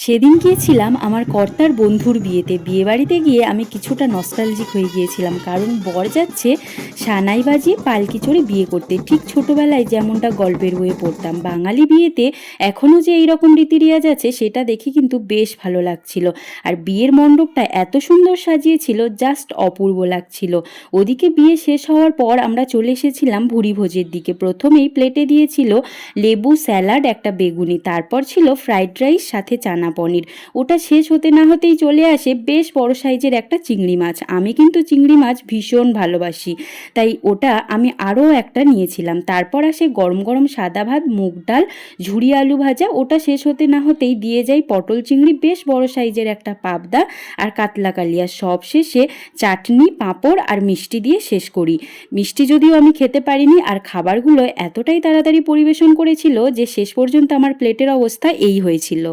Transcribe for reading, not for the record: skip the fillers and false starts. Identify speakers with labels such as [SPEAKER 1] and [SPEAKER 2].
[SPEAKER 1] সেদিন গিয়েছিলাম আমার কর্তার বন্ধুর বিয়েতে। বিয়েবাড়িতে গিয়ে আমি কিছুটা নস্টালজিক হয়ে গিয়েছিলাম, কারণ বর যাচ্ছে সানাই বাজিয়ে পালকি চড়ে বিয়ে করতে, ঠিক ছোটোবেলায় যেমনটা গল্পের বইয়ে পড়তাম। বাঙালি বিয়েতে এখনও যে এইরকম রীতিরেওয়াজ আছে সেটা দেখে কিন্তু বেশ ভালো লাগছিল। আর বিয়ের মণ্ডপটা এত সুন্দর সাজিয়েছিল, জাস্ট অপূর্ব লাগছিল। ওদিকে বিয়ে শেষ হওয়ার পর আমরা চলে এসেছিলাম ভুরিভোজের দিকে। প্রথমেই প্লেটে দিয়েছিল লেবু, স্যালাড, একটা বেগুনি, তারপর ছিল ফ্রাইড রাইস সাথে চানা পনির। ওটা শেষ হতে না হতেই চলে আসে বেশ বড় সাইজের একটা চিংড়ি মাছ। আমি কিন্তু চিংড়ি মাছ ভীষণ ভালোবাসি, তাই ওটা আমি আরও একটা নিয়েছিলাম। তারপর আসে গরম গরম সাদা ভাত, মুগ ডাল, ঝুরি আলু ভাজা। ওটা শেষ হতে না হতেই দিয়ে যায় পটল চিংড়ি, বেশ বড় সাইজের একটা পাবদা, আর কাতলা কালিয়া। সব শেষে চাটনি, পাঁপড় আর মিষ্টি দিয়ে শেষ করি। মিষ্টি যদিও আমি খেতে পারিনি, আর খাবারগুলো এতটাই তাড়াতাড়ি পরিবেশন করেছিল যে শেষ পর্যন্ত আমার প্লেটের অবস্থা এই হয়েছিল।